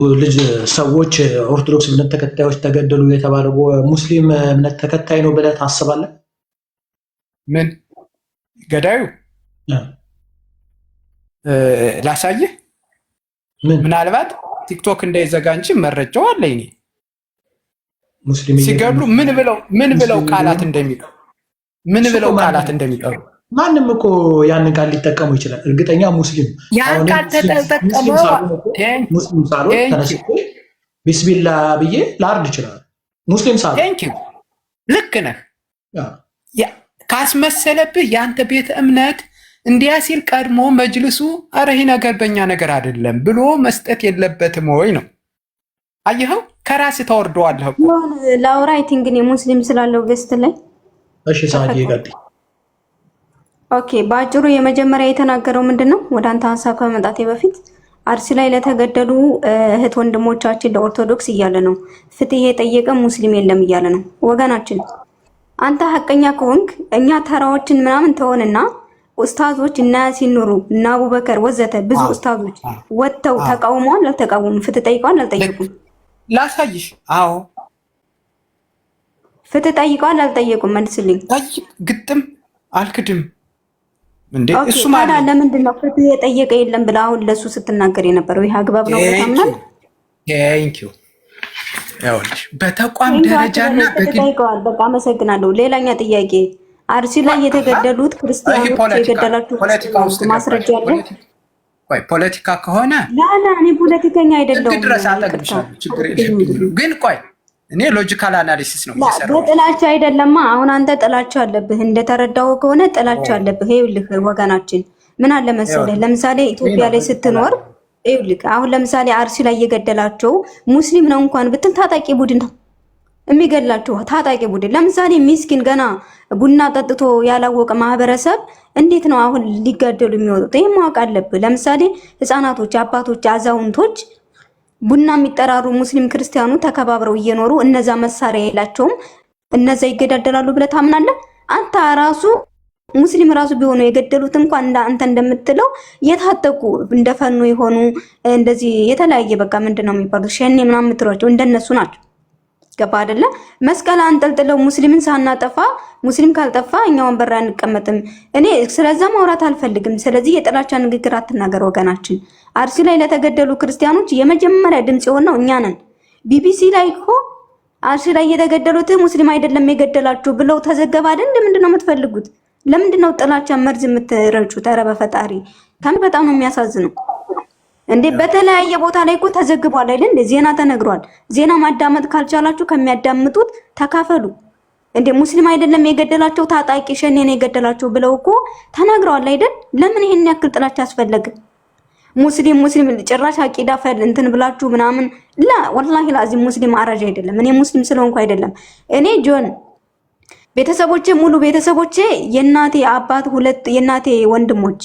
ልጅ ሰዎች ኦርቶዶክስ እምነት ተከታዮች ተገደሉ የተባለው ሙስሊም እምነት ተከታይ ነው ብለህ ታስባለህ? ምን ገዳዩ ላሳየህ። ምናልባት ቲክቶክ እንዳይዘጋ እንጂ መረጃው አለኝ። ሙስሊም ሲገድሉ ምን ብለው ቃላት እንደሚቀሩ ማንም እኮ ያንን ቃል ሊጠቀሙ ይችላል። እርግጠኛ ሙስሊም ያን ቃል ተጠቀመው ሙስሊም ሳልሆን ተነስቼ ቢስሚላ ብዬ ላርድ ይችላል። ሙስሊም ሳልሆን ልክ ነህ። ካስመሰለብህ የአንተ ቤተ እምነት እንዲያ ሲል ቀድሞ መጅልሱ አረ ይሄ ነገር በእኛ ነገር አይደለም ብሎ መስጠት የለበትም ወይ ነው። አየኸው፣ ከራስህ ተወርደዋለህ እኮ ላውራይት እንግዲህ ሙስሊም ስላለው ገስት ላይ እሺ ሳዲ ይቀጥል። ኦኬ፣ ባጭሩ የመጀመሪያ የተናገረው ምንድነው? ወደ አንተ ሐሳብ ከመጣቴ በፊት አርሲ ላይ ለተገደሉ እህት ወንድሞቻችን ለኦርቶዶክስ እያለ ነው። ፍትህ የጠየቀ ሙስሊም የለም እያለ ነው። ወገናችን አንተ ሐቀኛ ከሆንክ እኛ ተራዎችን ምናምን ተሆንና ኡስታዞች እና ያሲን ኑሩ እና አቡበከር ወዘተ ብዙ ኡስታዞች ወጥተው ተቃውመዋል። አልተቃወሙም? ፍትህ ጠይቀዋል? አልጠየቁም? ላሳይሽ። አዎ ፍትህ ጠይቀዋል? አልጠየቁም? መልስልኝ። ግጥም አልክድም እንዴ? እሱ ማለት ለምንድን ነው ፍትህ የጠየቀ የለም ብለህ አሁን ለሱ ስትናገር የነበረው? ይሄ አግባብ ነው? ታምናል? ቴንኪዩ። ያውልሽ በተቋም ደረጃና ጠይቀዋል። በቃ አመሰግናለሁ። ሌላኛ ጥያቄ አርሲ ላይ የተገደሉት ክርስቲያኖች የገደላችሁ ማስረጃ አለ? ቆይ ፖለቲካ ከሆነ ላላ እኔ ፖለቲከኛ አይደለሁም ድረስ አጠግብሻለሁ። ችግር የለም። ግን ቆይ እኔ ሎጂካል አናሊሲስ ነው የሚሰራው። በጥላቻ አይደለማ። አሁን አንተ ጥላቻ አለብህ፣ እንደተረዳው ከሆነ ጥላቻ አለብህ። ይኸውልህ ወገናችን ምን አለ መሰለህ፣ ለምሳሌ ኢትዮጵያ ላይ ስትኖር ይኸውልህ አሁን ለምሳሌ አርሲ ላይ የገደላቸው ሙስሊም ነው እንኳን ብትል ታጣቂ ቡድን ነው የሚገድላቸው። ታጣቂ ቡድን ለምሳሌ ሚስኪን ገና ቡና ጠጥቶ ያላወቀ ማህበረሰብ እንዴት ነው አሁን ሊገደሉ የሚወጡት? ይሄ ማወቅ አለብህ። ለምሳሌ ህፃናቶች፣ አባቶች፣ አዛውንቶች ቡና የሚጠራሩ ሙስሊም ክርስቲያኑ ተከባብረው እየኖሩ እነዛ መሳሪያ የላቸውም፣ እነዛ ይገዳደላሉ ብለህ ታምናለህ? አንተ ራሱ ሙስሊም ራሱ ቢሆኑ የገደሉት እንኳን አንተ እንደምትለው የታጠቁ እንደፈኑ የሆኑ እንደዚህ የተለያየ በቃ ምንድነው የሚባሉት ሸኔ ምናምን የምትሏቸው እንደነሱ ናቸው። ገባ አይደለ? መስቀል አንጠልጥለው ሙስሊምን ሳናጠፋ ሙስሊም ካልጠፋ እኛ ወንበር አንቀመጥም። እኔ ስለዛ ማውራት አልፈልግም። ስለዚህ የጥላቻ ንግግር አትናገር ወገናችን። አርሲ ላይ ለተገደሉ ክርስቲያኖች የመጀመሪያ ድምጽ የሆነው እኛ ነን። ቢቢሲ ላይ እኮ አርሲ ላይ የተገደሉት ሙስሊም አይደለም የገደላችሁ ብለው ተዘገባ አይደል? ምንድነው የምትፈልጉት? ለምንድነው ጥላቻ መርዝ የምትረጩት? ኧረ በፈጣሪ በጣም ነው የሚያሳዝነው። እንዴ በተለያየ ቦታ ላይ እኮ ተዘግቧል አይደል? ዜና ተነግሯል። ዜና ማዳመጥ ካልቻላችሁ ከሚያዳምጡት ተካፈሉ። እንዴ ሙስሊም አይደለም የገደላቸው ታጣቂ ሸኔ ነው የገደላቸው ብለው እኮ ተናግረዋል አይደል? ለምን ይሄን ያክል ጥላቻ አስፈለገ? ሙስሊም ጭራሽ አቂዳ ፈል እንትን ብላችሁ ምናምን ላ ወላሂ ላዚም ሙስሊም አራጅ አይደለም። እኔ ሙስሊም ስለሆንኩ አይደለም። እኔ ጆን ቤተሰቦቼ ሙሉ ቤተሰቦቼ የእናቴ አባት ሁለት የእናቴ ወንድሞች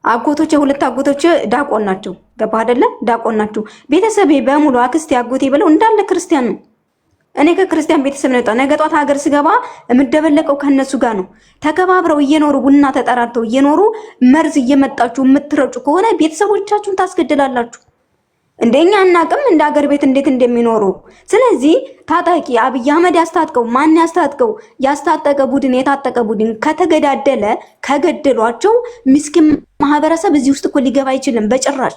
አጎቶቼ ሁለት አጎቶቼ ዳቆን ናቸው። ገባ አይደለ? ዳቆን ናቸው። ቤተሰቤ በሙሉ አክስቴ አጎቴ ብለው እንዳለ ክርስቲያን ነው። እኔ ከክርስቲያን ቤተሰብ ነው። ነገ ጧት ሀገር ስገባ የምደበለቀው ከነሱ ጋር ነው። ተከባብረው እየኖሩ ቡና ተጠራርተው እየኖሩ መርዝ እየመጣችሁ የምትረጩ ከሆነ ቤተሰቦቻችሁን ታስገድላላችሁ። እንደኛ አናቅም እንደ ሀገር ቤት እንዴት እንደሚኖሩ። ስለዚህ ታጣቂ አብይ አህመድ ያስታጥቀው ማን ያስታጥቀው? ያስታጠቀ ቡድን የታጠቀ ቡድን ከተገዳደለ ከገደሏቸው ምስኪን ማህበረሰብ እዚህ ውስጥ እኮ ሊገባ አይችልም በጭራሽ።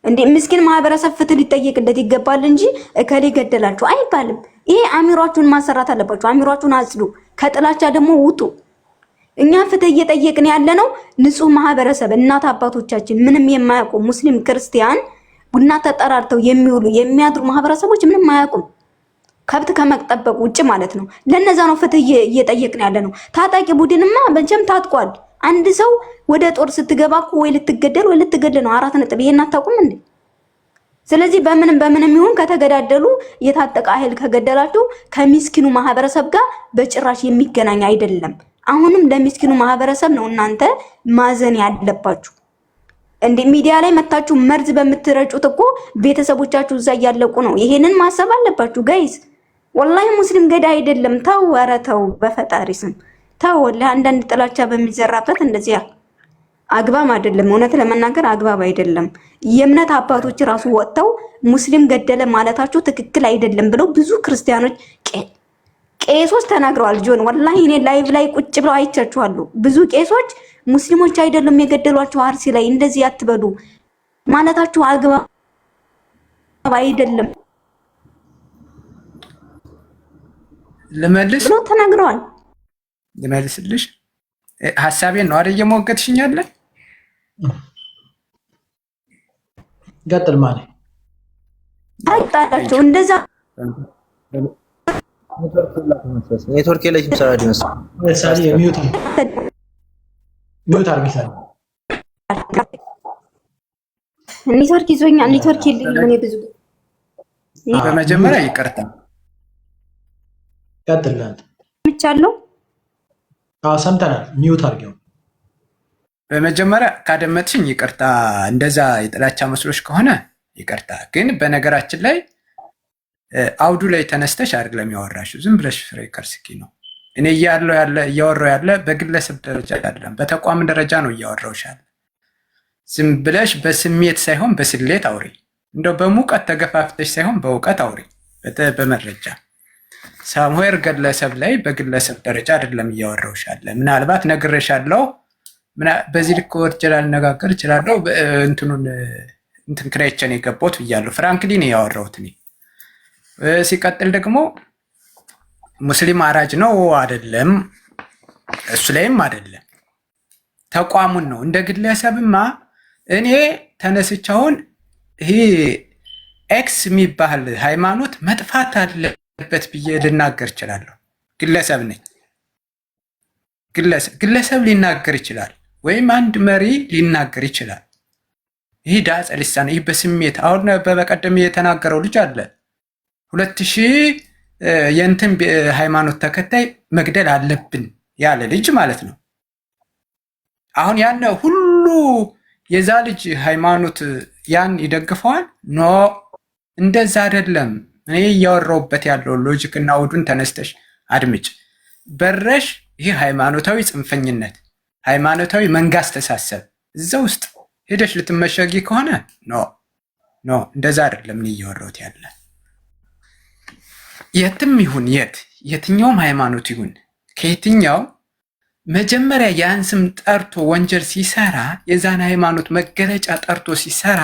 እንዴ ምስኪን ማህበረሰብ ፍትህ ሊጠየቅለት ይገባል እንጂ እከሌ ገደላችሁ አይባልም። ይሄ አሚሯችሁን ማሰራት አለባችሁ። አሚሯችሁን አጽዱ። ከጥላቻ ደግሞ ውጡ። እኛ ፍትህ እየጠየቅን ያለ ነው ንጹህ ማህበረሰብ እናት አባቶቻችን ምንም የማያውቁ ሙስሊም ክርስቲያን ቡና ተጠራርተው የሚውሉ የሚያድሩ ማህበረሰቦች ምንም አያውቁም ከብት ከመጠበቅ ውጭ ማለት ነው። ለነዛ ነው ፍትህ እየጠየቅን ያለ ነው። ታጣቂ ቡድንማ በጀም ታጥቋል። አንድ ሰው ወደ ጦር ስትገባ እኮ ወይ ልትገደል ወይ ልትገደል ነው። 4 ነጥብ። ይሄን አታውቁም እንዴ? ስለዚህ በምንም ይሁን ከተገዳደሉ የታጠቀ ኃይል ከገደላችሁ ከሚስኪኑ ማህበረሰብ ጋር በጭራሽ የሚገናኝ አይደለም። አሁንም ለሚስኪኑ ማህበረሰብ ነው እናንተ ማዘን ያለባችሁ። እንዴ ሚዲያ ላይ መታችሁ መርዝ በምትረጩት እኮ ቤተሰቦቻችሁ እዛ እያለቁ ነው። ይሄንን ማሰብ አለባችሁ ጋይስ። ወላሂ ሙስሊም ገዳይ አይደለም። ተው፣ ኧረ ተው፣ በፈጣሪ ስም ተው። ለአንዳንድ ጥላቻ በሚዘራበት እንደዚያ አግባብ አይደለም። እውነት ለመናገር አግባብ አይደለም። የእምነት አባቶች ራሱ ወጥተው ሙስሊም ገደለ ማለታችሁ ትክክል አይደለም ብለው ብዙ ክርስቲያኖች ቄሶች ተናግረዋል። ጆን ወላሂ እኔ ላይቭ ላይ ቁጭ ብለው አይቻችኋለሁ። ብዙ ቄሶች ሙስሊሞች አይደለም የገደሏቸው አርሲ ላይ እንደዚህ አትበሉ ማለታችሁ አግባብ አይደለም ልመልስ ብለው ተናግረዋል። ልመልስልሽ ሐሳቤን ነው አይደል እየሞገትሽኝ ያለ ቀጥል ማለት አይጣላቸው እንደዛ ኔትወርክ የለሽም ሰዓት ይመስል ሳሊ ሚዩት አርጊሳል ኔትወርክ ይዞኛል። ኔትወርክ የለኝም እኔ ብዙ በመጀመሪያ ይቅርታ ቀጥል ምቻለሁ። ሰምተናል። ሚዩት አርጊው። በመጀመሪያ ካደመጥሽኝ ይቅርታ፣ እንደዛ የጥላቻ መስሎሽ ከሆነ ይቅርታ። ግን በነገራችን ላይ አውዱ ላይ ተነስተሽ አይደለም ያወራሽው፣ ዝም ብለሽ ፍሬ ከርስኪ ነው። እኔ እያወራው ያለ በግለሰብ ደረጃ አይደለም፣ በተቋም ደረጃ ነው እያወራውሽ ያለ። ዝም ብለሽ በስሜት ሳይሆን በስሌት አውሪ። እንደው በሙቀት ተገፋፍተሽ ሳይሆን በእውቀት አውሪ፣ በመረጃ ሳሙኤል ግለሰብ ላይ በግለሰብ ደረጃ አይደለም እያወራውሽ ያለ። ምናልባት ነግሬሻለሁ፣ በዚህ ልክ ወርጄ ላልነጋገር እችላለሁ። እንትን ክራይቸን የገባሁት ብያለሁ። ፍራንክሊ ነው ያወራሁት እኔ። ሲቀጥል ደግሞ ሙስሊም አራጅ ነው አይደለም፣ እሱ ላይም አይደለም፣ ተቋሙን ነው። እንደ ግለሰብማ እኔ ተነስቻውን ይሄ ኤክስ የሚባል ሃይማኖት መጥፋት አለበት ብዬ ልናገር እችላለሁ። ግለሰብ ነኝ። ግለሰብ ሊናገር ይችላል፣ ወይም አንድ መሪ ሊናገር ይችላል። ይህ ዳጸ ልሳን፣ ይህ በስሜት አሁን በቀደም የተናገረው ልጅ አለ 2000 የእንትን ሃይማኖት ተከታይ መግደል አለብን ያለ ልጅ ማለት ነው። አሁን ያነ ሁሉ የዛ ልጅ ሃይማኖት ያን ይደግፈዋል? ኖ እንደዛ አይደለም። እኔ እያወራሁበት ያለው ሎጂክ እና አውዱን ተነስተሽ አድምጭ። በረሽ ይህ ሃይማኖታዊ ጽንፈኝነት፣ ሃይማኖታዊ መንጋ አስተሳሰብ እዛ ውስጥ ሄደሽ ልትመሸጊ ከሆነ ኖ እንደዛ አይደለም እኔ እያወራሁት ያለ። የትም ይሁን የትኛውም ሃይማኖት ይሁን ከየትኛው መጀመሪያ ያን ስም ጠርቶ ወንጀል ሲሰራ የዛን ሃይማኖት መገለጫ ጠርቶ ሲሰራ